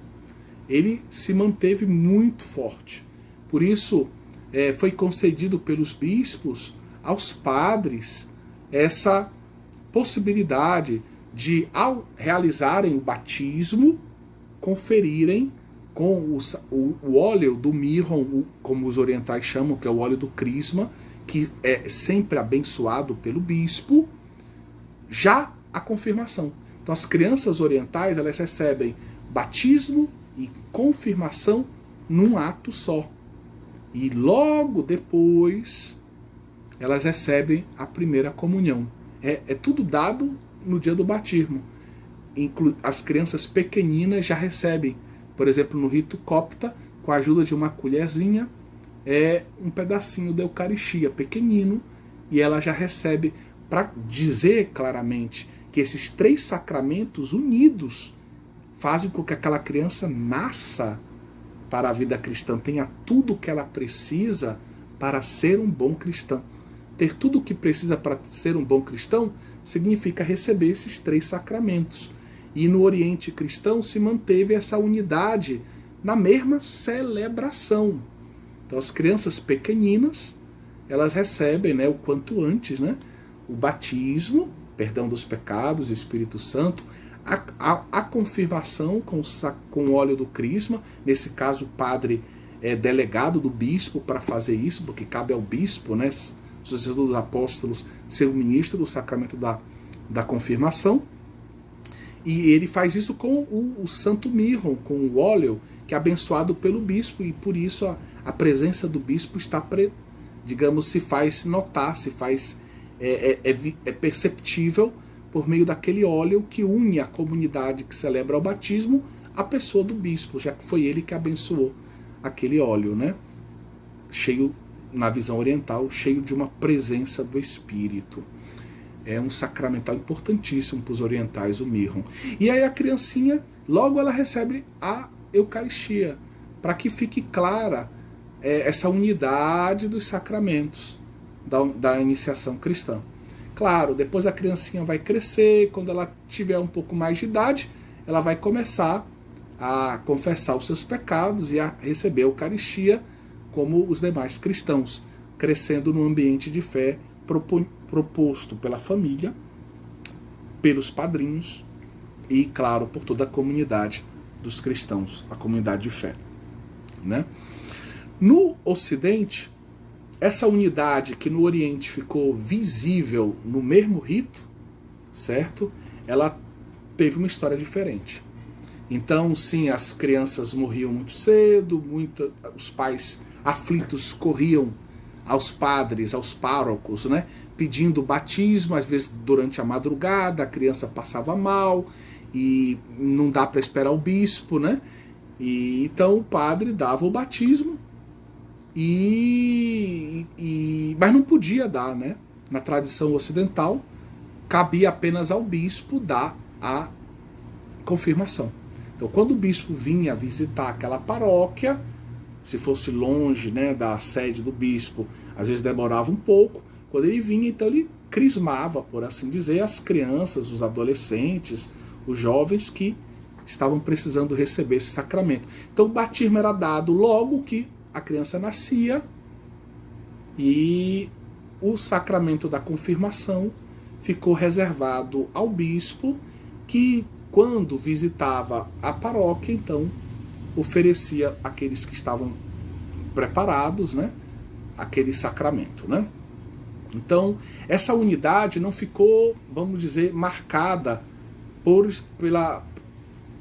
ele se manteve muito forte. Por isso, foi concedido pelos bispos aos padres essa possibilidade de, ao realizarem o batismo, conferirem com o óleo do mirrom, como os orientais chamam, que é o óleo do crisma, que é sempre abençoado pelo bispo, já a confirmação. Então as crianças orientais, elas recebem batismo e confirmação num ato só. E logo depois elas recebem a primeira comunhão. É tudo dado no dia do batismo. As crianças pequeninas já recebem, por exemplo, no rito copta, com a ajuda de uma colherzinha, um pedacinho da Eucaristia pequenino, e ela já recebe, para dizer claramente que esses 3 sacramentos unidos fazem com que aquela criança nasça para a vida cristã, tenha tudo o que ela precisa para ser um bom cristão. Ter tudo o que precisa para ser um bom cristão significa receber esses 3 sacramentos. E no Oriente cristão se manteve essa unidade na mesma celebração. Então as crianças pequeninas, elas recebem, né, o quanto antes, né, o batismo, perdão dos pecados, Espírito Santo, a confirmação com o óleo do crisma. Nesse caso o padre é delegado do bispo para fazer isso, porque cabe ao bispo, né, sucessor dos apóstolos, ser o ministro do sacramento da confirmação. E ele faz isso com o santo mirrom, com o óleo, que é abençoado pelo bispo, e por isso a presença do bispo está, digamos, se faz notar, é perceptível por meio daquele óleo que une a comunidade que celebra o batismo à pessoa do bispo, já que foi ele que abençoou aquele óleo, né? Cheio, na visão oriental, cheio de uma presença do Espírito. É um sacramental importantíssimo para os orientais, o mirrom. E aí a criancinha, logo ela recebe a Eucaristia, para que fique clara essa unidade dos sacramentos da iniciação cristã. Claro, depois a criancinha vai crescer, quando ela tiver um pouco mais de idade, ela vai começar a confessar os seus pecados e a receber a Eucaristia como os demais cristãos, crescendo no ambiente de fé proposto pela família, pelos padrinhos e, claro, por toda a comunidade dos cristãos, a comunidade de fé, né? No Ocidente, essa unidade que no Oriente ficou visível no mesmo rito, certo? Ela teve uma história diferente. Então, sim, as crianças morriam muito cedo, os pais aflitos corriam aos padres, aos párocos, né, pedindo batismo, às vezes durante a madrugada, a criança passava mal e não dá para esperar o bispo, né? E então o padre dava o batismo mas não podia dar, né? Na tradição ocidental, cabia apenas ao bispo dar a confirmação. Então, quando o bispo vinha visitar aquela paróquia, se fosse longe, né, da sede do bispo, às vezes demorava um pouco. Quando ele vinha, então ele crismava, por assim dizer, as crianças, os adolescentes, os jovens que estavam precisando receber esse sacramento. Então o batismo era dado logo que a criança nascia, e o sacramento da confirmação ficou reservado ao bispo, que quando visitava a paróquia, então oferecia àqueles que estavam preparados, né, aquele sacramento, né? Então, essa unidade não ficou, vamos dizer, marcada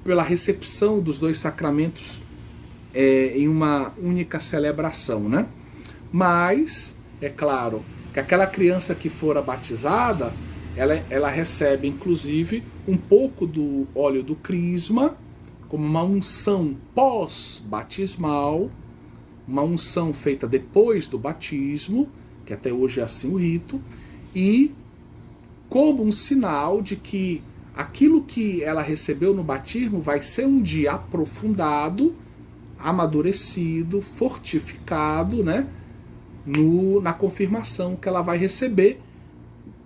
pela recepção dos dois sacramentos em uma única celebração, né? Mas, é claro, que aquela criança que fora batizada, ela recebe, inclusive, um pouco do óleo do crisma, como uma unção pós-batismal, uma unção feita depois do batismo, que até hoje é assim o rito, e como um sinal de que aquilo que ela recebeu no batismo vai ser um dia aprofundado, amadurecido, fortificado, né, na confirmação que ela vai receber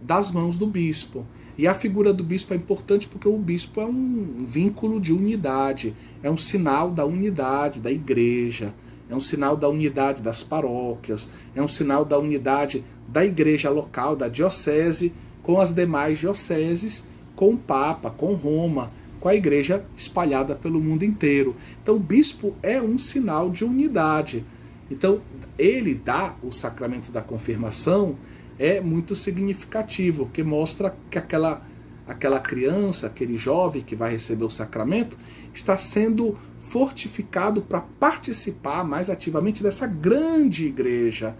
das mãos do bispo. E a figura do bispo é importante porque o bispo é um vínculo de unidade, é um sinal da unidade da igreja, é um sinal da unidade das paróquias, é um sinal da unidade da igreja local, da diocese, com as demais dioceses, com o Papa, com Roma, com a igreja espalhada pelo mundo inteiro. Então o bispo é um sinal de unidade. Então ele dá o sacramento da confirmação, é muito significativo, porque mostra que aquela criança, aquele jovem que vai receber o sacramento, está sendo fortificado para participar mais ativamente dessa grande igreja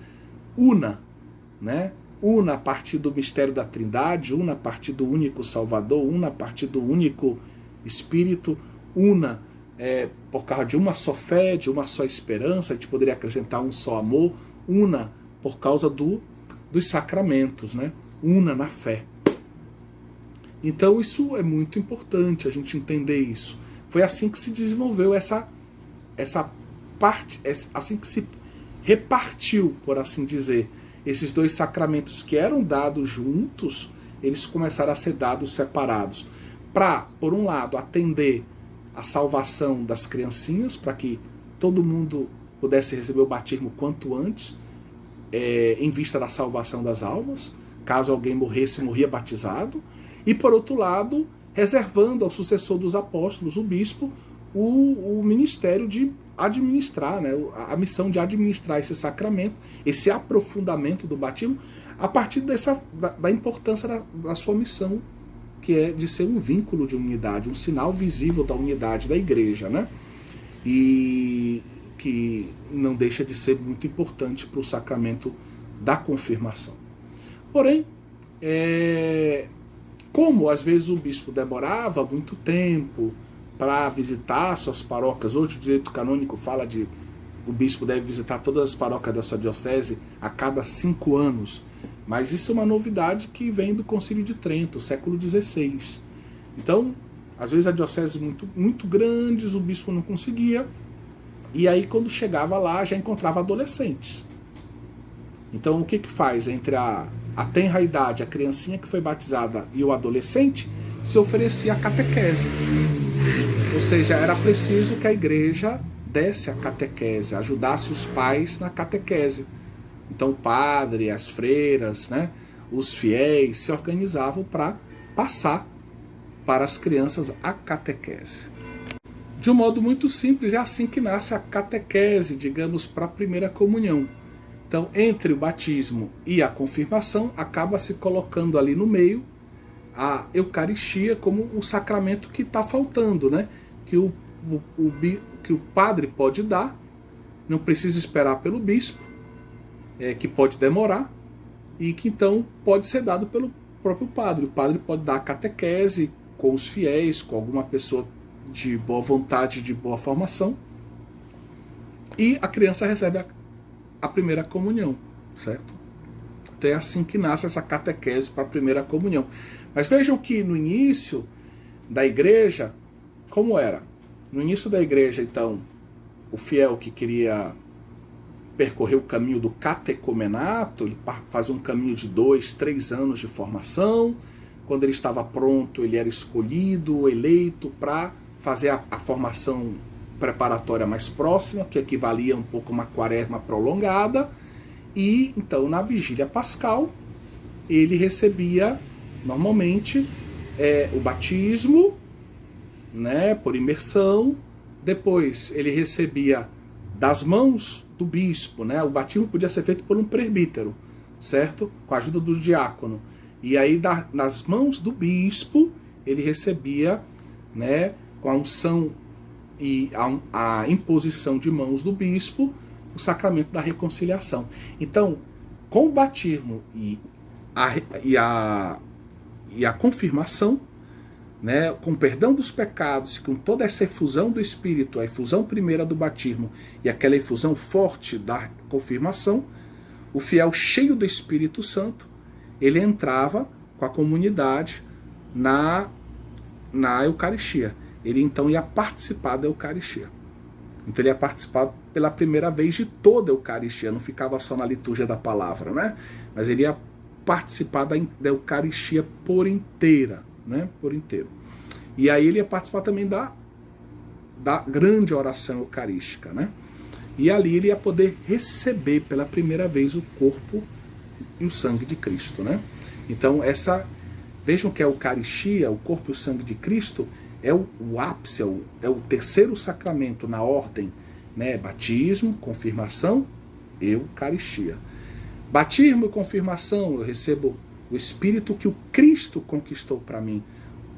una, né? Una a partir do mistério da Trindade, una a partir do único Salvador, una a partir do único Espírito, una por causa de uma só fé, de uma só esperança, a gente poderia acrescentar um só amor, una por causa dos sacramentos, né? Una na fé. Então isso é muito importante a gente entender isso. Foi assim que se desenvolveu essa parte, assim que se repartiu, por assim dizer, esses dois sacramentos que eram dados juntos, eles começaram a ser dados separados. Para, por um lado, atender a salvação das criancinhas, para que todo mundo pudesse receber o batismo quanto antes, em vista da salvação das almas, caso alguém morresse, morria batizado, e por outro lado, reservando ao sucessor dos apóstolos, o bispo, o ministério de administrar, né, a missão de administrar esse sacramento, esse aprofundamento do batismo, a partir da importância da sua missão, que é de ser um vínculo de unidade, um sinal visível da unidade da igreja, né? E que não deixa de ser muito importante para o sacramento da confirmação. Porém, como às vezes o bispo demorava muito tempo para visitar suas paróquias, hoje o direito canônico fala de o bispo deve visitar todas as paróquias da sua diocese a cada 5 anos, mas isso é uma novidade que vem do Concílio de Trento, século XVI. Então, às vezes a diocese muito, muito grandes, o bispo não conseguia, e aí quando chegava lá já encontrava adolescentes. Então o que faz entre a tenra idade, a criancinha que foi batizada e o adolescente? Se oferecia a catequese. Ou seja, era preciso que a igreja desse a catequese, ajudasse os pais na catequese. Então o padre, as freiras, né, os fiéis se organizavam para passar para as crianças a catequese. De um modo muito simples, é assim que nasce a catequese, digamos, para a primeira comunhão. Então, entre o batismo e a confirmação, acaba se colocando ali no meio a Eucaristia como o sacramento que está faltando, né? Que o padre pode dar, não precisa esperar pelo bispo, que pode demorar, e que então pode ser dado pelo próprio padre. O padre pode dar a catequese com os fiéis, com alguma pessoa de boa vontade, de boa formação, e a criança recebe a primeira comunhão, certo? Então é assim que nasce essa catequese para a primeira comunhão. Mas vejam que no início da igreja, como era? No início da igreja, então, o fiel que queria percorrer o caminho do catecumenato, ele fazia um caminho de 2, 3 anos de formação. Quando ele estava pronto, ele era escolhido, eleito para fazer a formação preparatória mais próxima, que equivalia um pouco a uma quaresma prolongada. E então, na vigília pascal, ele recebia normalmente o batismo, né, por imersão. Depois ele recebia das mãos do bispo, né? O batismo podia ser feito por um presbítero, certo? Com a ajuda do diácono. E aí nas mãos do bispo ele recebia, né, com a unção e a imposição de mãos do bispo, o sacramento da reconciliação. Então, com o batismo e a confirmação, né, com o perdão dos pecados, com toda essa efusão do Espírito, a efusão primeira do batismo e aquela efusão forte da confirmação, o fiel cheio do Espírito Santo, ele entrava com a comunidade na Eucaristia. Ele então ia participar da Eucaristia. Então ele ia participar pela primeira vez de toda a Eucaristia, não ficava só na liturgia da palavra, né? Mas ele ia participar da Eucaristia por inteira, né? Por inteiro. E aí ele ia participar também da grande oração eucarística, né? E ali ele ia poder receber pela primeira vez o corpo e o sangue de Cristo, né? Então vejam que a Eucaristia, o corpo e o sangue de Cristo, é o ápice, é o terceiro sacramento na ordem, né? Batismo, confirmação, Eucaristia. Batismo e confirmação, eu recebo o Espírito que o Cristo conquistou para mim,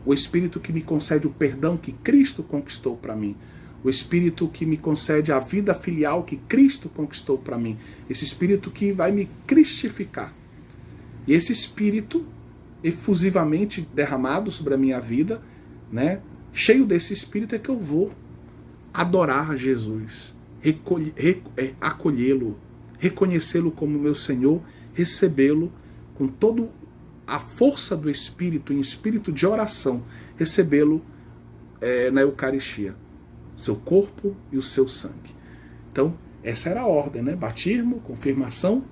o Espírito que me concede o perdão que Cristo conquistou para mim, o Espírito que me concede a vida filial que Cristo conquistou para mim, esse Espírito que vai me cristificar. E esse Espírito efusivamente derramado sobre a minha vida, né? Cheio desse Espírito é que eu vou adorar Jesus, acolhê-lo, reconhecê-lo como meu Senhor, recebê-lo com toda a força do Espírito, em espírito de oração, recebê-lo na Eucaristia, seu corpo e o seu sangue. Então, essa era a ordem, né? Batismo, confirmação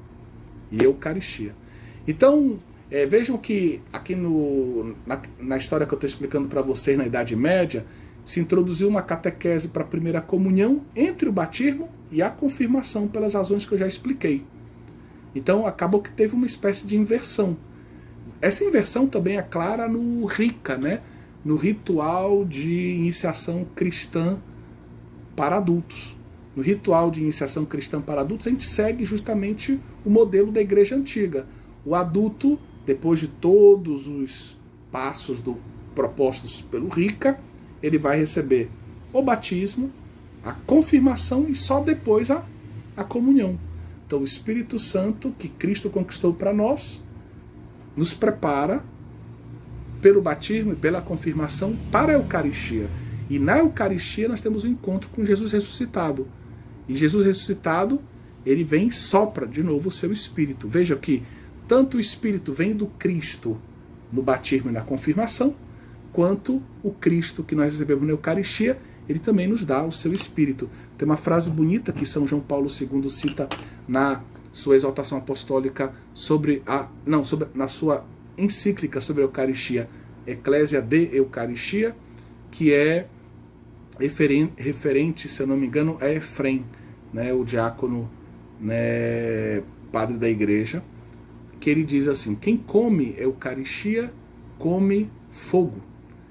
e Eucaristia. Então, vejam que aqui na história que eu estou explicando para vocês na Idade Média, se introduziu uma catequese para a primeira comunhão entre o batismo e a confirmação, pelas razões que eu já expliquei. Então, acabou que teve uma espécie de inversão. Essa inversão também é clara no RICA, né? No ritual de iniciação cristã para adultos. No ritual de iniciação cristã para adultos, a gente segue justamente o modelo da Igreja Antiga. O adulto, depois de todos os passos propostos pelo RICA, ele vai receber o batismo, a confirmação e só depois a comunhão. Então o Espírito Santo, que Cristo conquistou para nós, nos prepara pelo batismo e pela confirmação para a Eucaristia. E na Eucaristia nós temos um encontro com Jesus ressuscitado. E Jesus ressuscitado, ele vem e sopra de novo o seu Espírito. Veja que tanto o Espírito vem do Cristo no batismo e na confirmação, quanto o Cristo que nós recebemos na Eucaristia, ele também nos dá o seu Espírito. Tem uma frase bonita que São João Paulo II cita na sua exaltação apostólica na sua encíclica sobre a Eucaristia, Ecclesia de Eucaristia, que é referente, se eu não me engano, a Efrem, né, o diácono, né, padre da igreja, que ele diz assim: quem come Eucaristia, come fogo.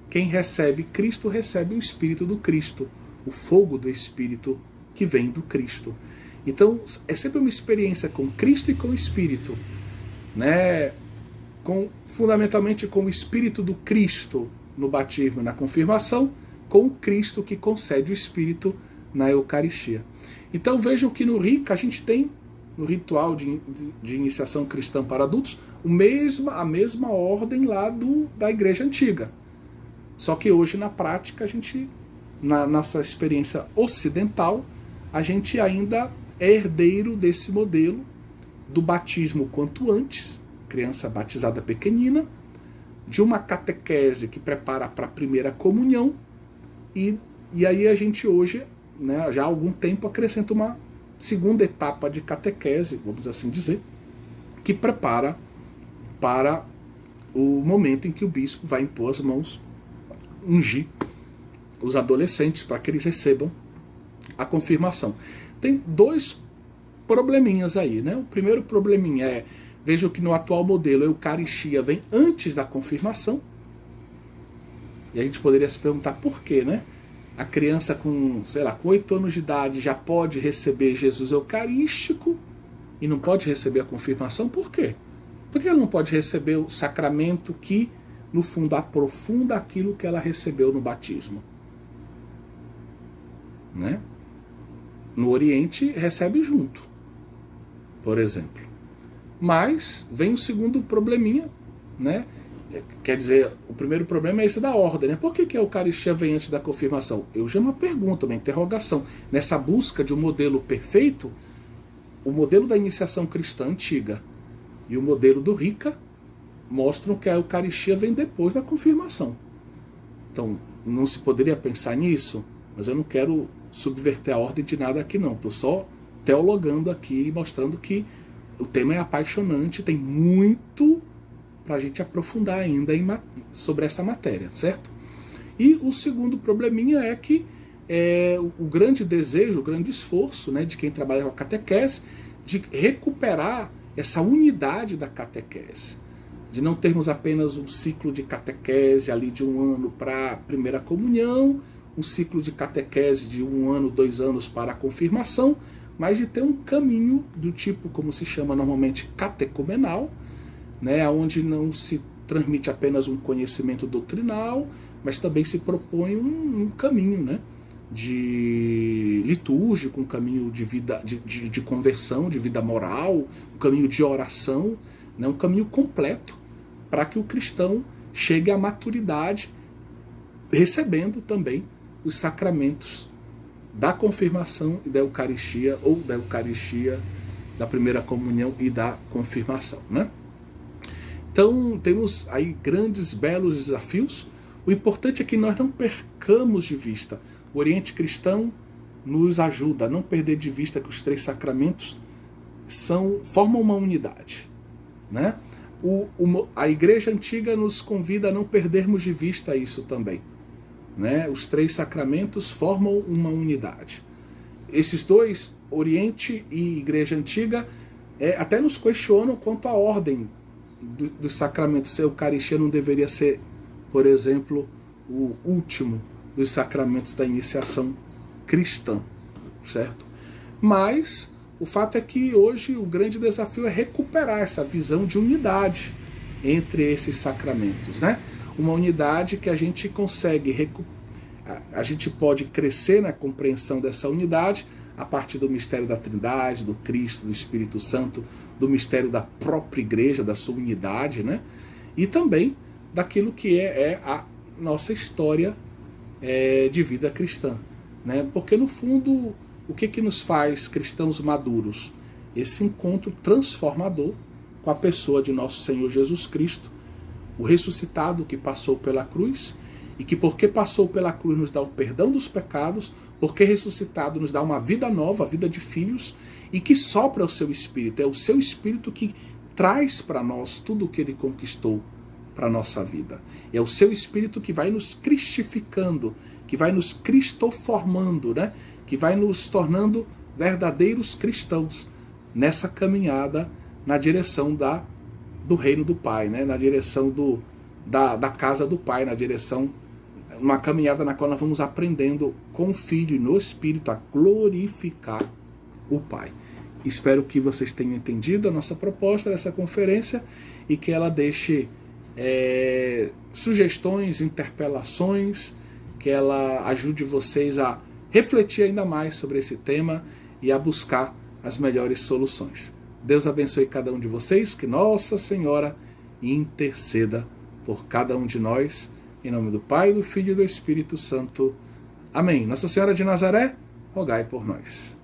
Quem recebe Cristo, recebe o Espírito do Cristo, o fogo do Espírito que vem do Cristo. Então, é sempre uma experiência com Cristo e com o Espírito, né? Fundamentalmente com o Espírito do Cristo no batismo e na confirmação, com o Cristo que concede o Espírito na Eucaristia. Então vejam que no RICA a gente tem, no ritual de iniciação cristã para adultos, a mesma ordem lá da Igreja Antiga. Só que hoje, na prática, a gente, na nossa experiência ocidental, a gente ainda é herdeiro desse modelo do batismo quanto antes, criança batizada pequenina, de uma catequese que prepara para a primeira comunhão, e aí a gente hoje, né, já há algum tempo, acrescenta segunda etapa de catequese, vamos assim dizer, que prepara para o momento em que o bispo vai impor as mãos, ungir os adolescentes para que eles recebam a confirmação. Tem dois probleminhas aí, né? O primeiro probleminha é, vejam que no atual modelo a Eucaristia vem antes da confirmação. E a gente poderia se perguntar por quê, né? A criança com, sei lá, com 8 anos de idade já pode receber Jesus Eucarístico e não pode receber a confirmação, por quê? Por que ela não pode receber o sacramento que, no fundo, aprofunda aquilo que ela recebeu no batismo? Né? No Oriente, recebe junto, por exemplo. Mas vem o segundo probleminha, né? Quer dizer, o primeiro problema é esse da ordem, né? Por que a Eucaristia vem antes da confirmação? Eu já uma pergunta, uma interrogação. Nessa busca de um modelo perfeito, o modelo da iniciação cristã antiga e o modelo do Rica mostram que a Eucaristia vem depois da confirmação. Então, não se poderia pensar nisso? Mas eu não quero subverter a ordem de nada aqui não. Estou só teologando aqui, mostrando que o tema é apaixonante, tem muito para a gente aprofundar ainda sobre essa matéria, certo? E o segundo probleminha é que o grande desejo, o grande esforço, né, de quem trabalha com a catequese, de recuperar essa unidade da catequese, de não termos apenas um ciclo de catequese ali de 1 ano para a primeira comunhão, um ciclo de catequese de 1 ano, 2 anos para a confirmação, mas de ter um caminho do tipo, como se chama normalmente, catecumenal, né, onde não se transmite apenas um conhecimento doutrinal, mas também se propõe um caminho, né, de litúrgico, um caminho de vida, de conversão, de vida moral, um caminho de oração, né, um caminho completo para que o cristão chegue à maturidade, recebendo também os sacramentos da confirmação e da Eucaristia, ou da Eucaristia, da primeira comunhão e da confirmação, né? Então, temos aí grandes, belos desafios. O importante é que nós não percamos de vista. O Oriente Cristão nos ajuda a não perder de vista que os 3 sacramentos formam uma unidade, né? A Igreja Antiga nos convida a não perdermos de vista isso também, né? Os 3 sacramentos formam uma unidade. Esses dois, Oriente e Igreja Antiga, até nos questionam quanto à ordem dos sacramentos. Se a Eucaristia não deveria ser, por exemplo, o último dos sacramentos da iniciação cristã, certo? Mas o fato é que hoje o grande desafio é recuperar essa visão de unidade entre esses sacramentos, né? Uma unidade que a gente consegue, a gente pode crescer na compreensão dessa unidade a partir do mistério da Trindade, do Cristo, do Espírito Santo, do mistério da própria Igreja, da sua unidade, né? E também daquilo que é a nossa história de vida cristã, né? Porque no fundo, o que nos faz cristãos maduros? Esse encontro transformador com a pessoa de nosso Senhor Jesus Cristo, o ressuscitado que passou pela cruz, e que porque passou pela cruz nos dá o perdão dos pecados, porque ressuscitado nos dá uma vida nova, a vida de filhos, e que sopra o seu Espírito. É o seu Espírito que traz para nós tudo o que ele conquistou para a nossa vida. É o seu Espírito que vai nos cristificando, que vai nos cristoformando, né? Que vai nos tornando verdadeiros cristãos nessa caminhada na direção do reino do Pai, né? Na direção da casa do Pai, na direção, uma caminhada na qual nós vamos aprendendo com o Filho e no Espírito a glorificar o Pai. Espero que vocês tenham entendido a nossa proposta dessa conferência e que ela deixe sugestões, interpelações, que ela ajude vocês a refletir ainda mais sobre esse tema e a buscar as melhores soluções. Deus abençoe cada um de vocês, que Nossa Senhora interceda por cada um de nós, em nome do Pai, do Filho e do Espírito Santo. Amém. Nossa Senhora de Nazaré, rogai por nós.